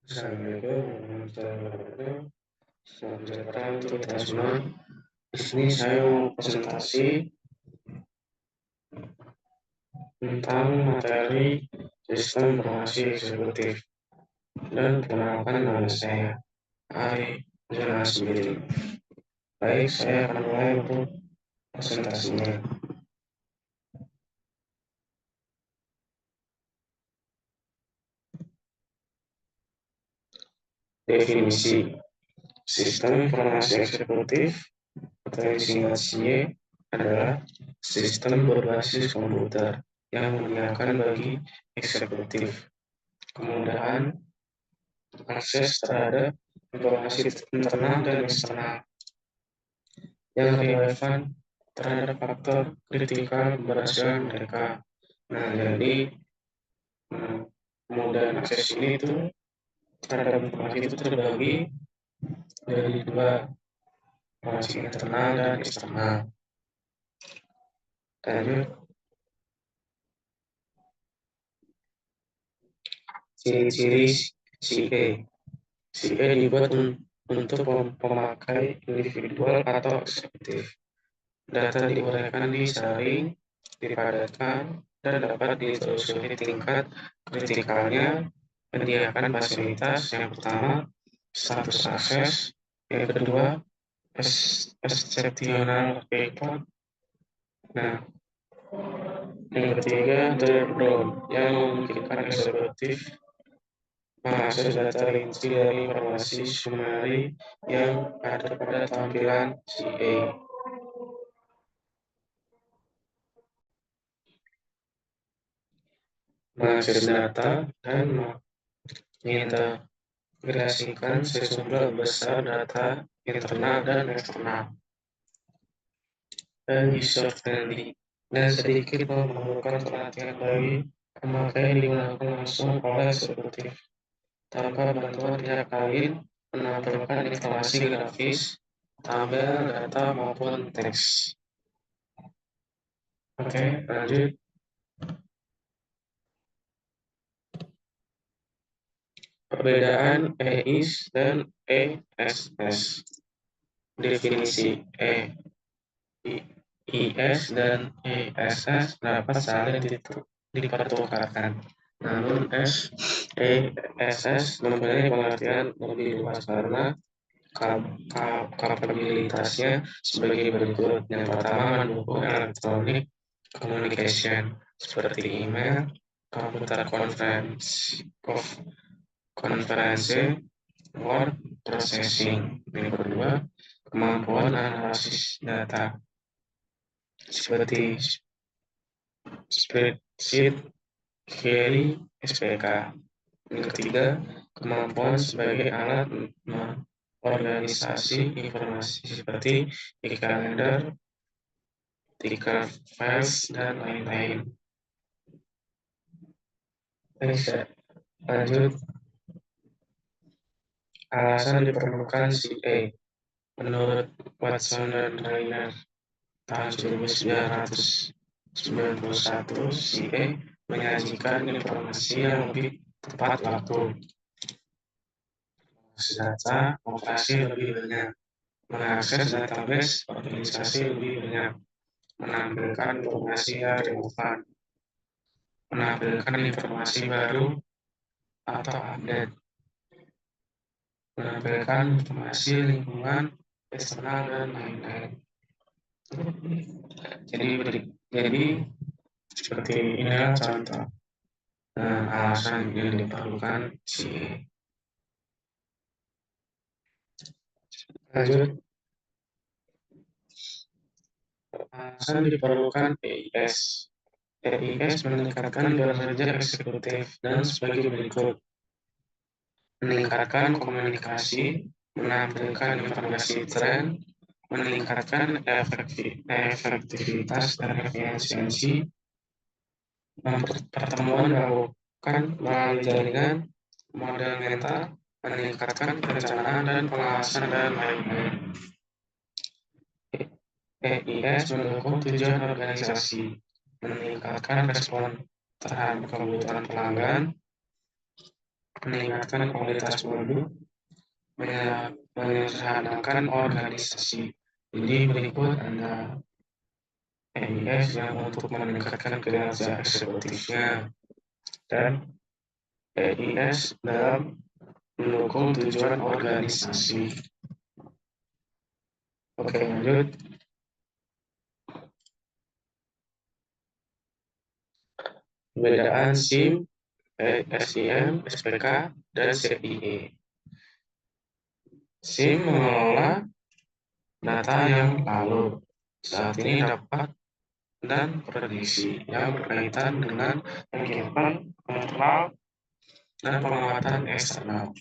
Assalamualaikum warahmatullahi wabarakatuh. Salam sejahtera untuk kita semua. Di sini saya mau presentasi tentang materi sistem informasi eksekutif dan perkenalkan nama saya Ari Jasmine. Baik, saya akan mulai untuk presentasinya. Definisi sistem informasi eksekutif atau yang disingkat SIE adalah sistem berbasis komputer yang menyediakan bagi eksekutif kemudahan akses terhadap informasi internal dan eksternal yang relevan terhadap faktor kritikal keberhasilan mereka. Nah, jadi kemudahan akses ini itu terhadap informasi itu terbagi dari dua, informasi internal dan eksternal. Lanjut, ciri-ciri CA. CA dibuat untuk pemakai individual atau eksekutif. Data diuraikan, disaring, dipadatkan, dan dapat ditelusuri tingkat kritikalnya. Menyediakan fasilitas yang pertama, status akses, yang kedua, exceptional report. Nah, yang ketiga, drop-down, yang memungkinkan eksekutif mengakses data rinci dari informasi summary yang ada pada tampilan CA. Mengakses data dan mengintegrasikan sejumlah besar data internal dan eksternal, dan user friendly, dan sedikit memerlukan perhatian bagi pemakai yang digunakan langsung oleh eksekutif tanpa bantuan pihak lain, menampilkan informasi grafis, tabel, data maupun teks. Oke, lanjut. Perbedaan EIS dan ESS. Definisi EIS dan ESS dapat saling dipertukarkan. Namun ESS mempunyai pengertian lebih luas karena kapabilitasnya sebagai berikut. Yang pertama, mendukung electronic communication seperti email, komputer konferensi, word processing. Yang kedua, kemampuan analisis data seperti spreadsheet, query, SPK. Yang ketiga, kemampuan sebagai alat organisasi informasi seperti e-calendar, ticker files, dan lain-lain. Lanjut, alasan diperlukan CA. Menurut Watson dan Rainer tahun 1991, CA menyajikan informasi yang lebih tepat waktu, data operasi lebih banyak, mengakses database organisasi lebih banyak, menampilkan informasi yang relevan, menampilkan informasi baru atau update, menampilkan informasi lingkungan eksternal dan lain-lain. Jadi seperti inilah contoh alasan yang diperlukan lanjut. Alasan diperlukan EIS. EIS meningkatkan kinerja eksekutif dan sebagai berikut: meningkatkan komunikasi, menampilkan informasi tren, meningkatkan efektivitas dan efisiensi, pertemuan dilakukan melalui jaringan, model mental, meningkatkan perencanaan dan pengawasan, dan lain-lain. EIS mendukung tujuan organisasi, meningkatkan respon terhadap kebutuhan pelanggan, meningkatkan kualitas produk, menyederhanakan organisasi. Jadi berikut ada EIS yang untuk meningkatkan kinerja eksekutifnya dan EIS dalam mendukung tujuan organisasi. Oke, lanjut. Perbedaan SIM, SIM, SPK, dan CIE. SIM mengelola data yang lalu, saat ini dapat dan prediksi yang berkaitan dengan kegiatan kontrol dan pengamatan eksternal.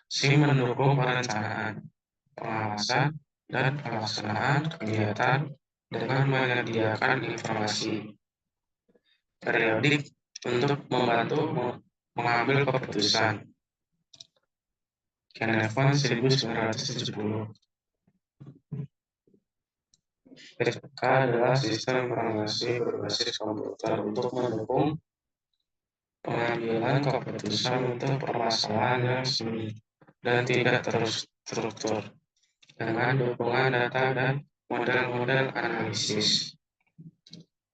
SIM mendukung perencanaan, pengawasan, dan pelaksanaan kegiatan dengan menyediakan informasi periodik untuk membantu mengambil keputusan. Kenevon 1970. SPK adalah sistem informasi berbasis komputer untuk mendukung pengambilan keputusan untuk permasalahan yang semi dan tidak terstruktur dengan dukungan data dan model-model analisis.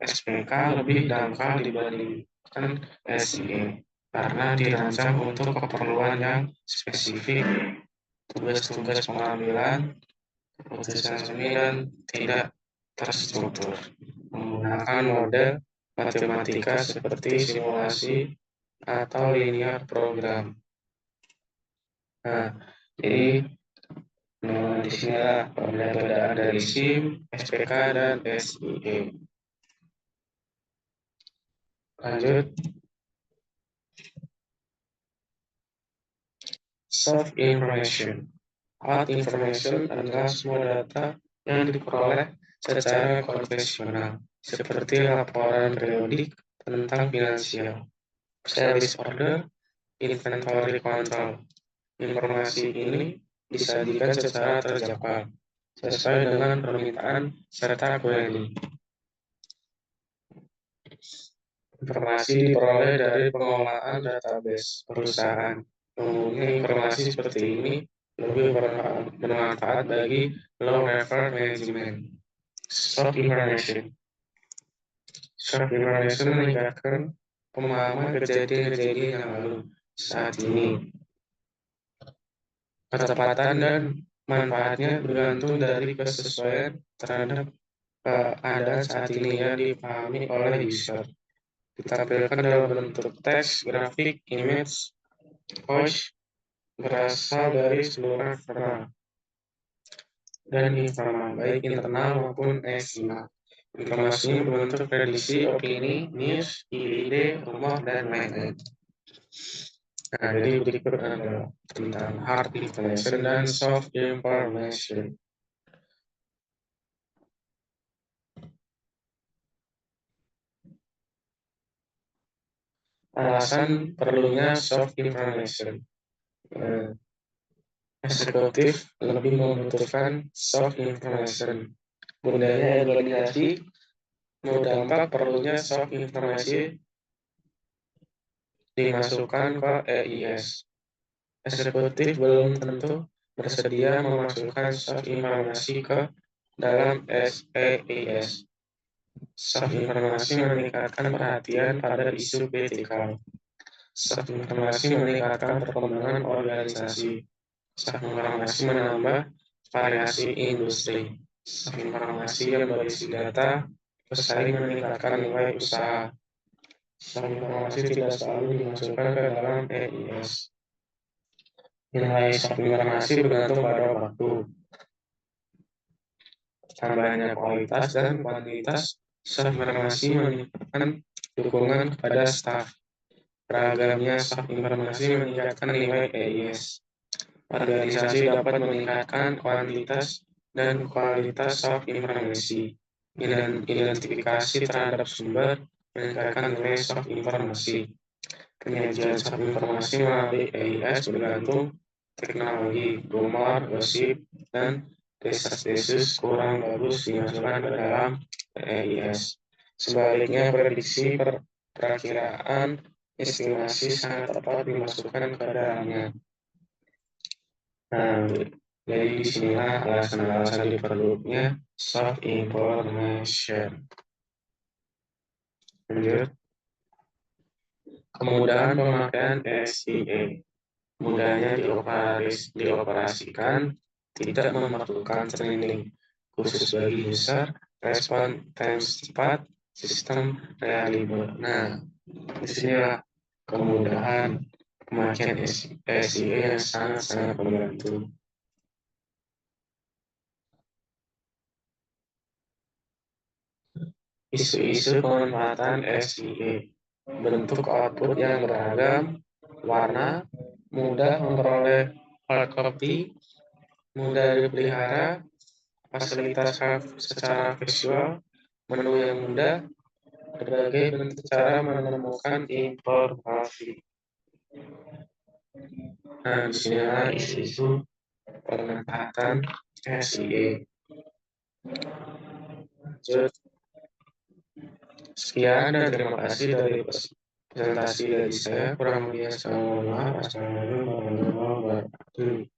SPK lebih dangkal dibandingkan SIE karena dirancang untuk keperluan yang spesifik, tugas-tugas pengambilan keputusan semi dan tidak terstruktur, menggunakan model matematika seperti simulasi atau linear program. Nah, jadi di sini perbedaan dari SIM, SPK, dan SIE. Lanjut. Soft information. Hard information adalah semua data yang diperoleh secara konvensional, seperti laporan periodik tentang finansial, sales order, inventory control. Informasi ini disajikan secara terjangkau, sesuai dengan permintaan serta query. Informasi diperoleh dari pengolahan database perusahaan. Umumnya informasi seperti ini lebih bermanfaat bagi low level management. Soft information. Soft information meningkatkan pemahaman kejadian-kejadian yang lalu saat ini. Ketepatan dan manfaatnya bergantung dari kesesuaian terhadap keadaan saat ini yang dipahami oleh user. Ditampilkan dalam bentuk teks, grafik, image, voice, berasal dari seluruh eksternal dan informal, baik internal maupun eksternal. Informasinya berbentuk prediksi, opini, news, ide, rumor, dan lain-lain. Nah, jadi berikut adalah tentang hard information dan soft information. Alasan perlunya soft information. Eksekutif lebih membutuhkan soft information. Budaya organisasi berdampak perlunya soft informasi dimasukkan ke EIS. Eksekutif belum tentu bersedia memasukkan soft informasi ke dalam EIS. Soft informasi meningkatkan perhatian pada isu kritikal. Soft informasi meningkatkan perkembangan organisasi. Soft informasi menambah variasi industri. Soft informasi yang berisi data bersaing meningkatkan nilai usaha. Soft informasi tidak selalu dimasukkan ke dalam EIS. Nilai soft informasi bergantung pada waktu, tambahnya kualitas dan kuantitas soft informasi meningkatkan dukungan kepada staf. Beragamnya soft informasi meningkatkan nilai EIS. Organisasi dapat meningkatkan kuantitas dan kualitas soft informasi. Identifikasi terhadap sumber meningkatkan nilai soft informasi. Penyajian soft informasi melalui EIS bergantung teknologi, rumor, gosip, dan desas-desus kurang bagus dimasukkan ke dalam EIS. Sebaliknya, prediksi perakiraan estimasi sangat tepat dimasukkan ke dalamnya. Nah, jadi disinilah alasan-alasan diperlunya soft information. Lanjut, kemudahan pemakaian SIE. Mudahnya dioperasikan, tidak memerlukan training khusus bagi user, respon time cepat, sistem reliable. Nah, disinilah kemudahan pemakaian SIE yang sangat-sangat membantu. Isu-isu pemanfaatan SIE, bentuk output yang beragam, warna, mudah memperoleh hard copy, mudah dipelihara, fasilitas secara visual, menu yang mudah, berbagai bentuk cara menemukan informasi. Nah, disinilah isu-isu pemanfaatan SIE. Lanjut. Sekian dan terima kasih dari presentasi dari saya. Kurang lebihnya saya mohon maaf. Assalamualaikum warahmatullahi wabarakatuh.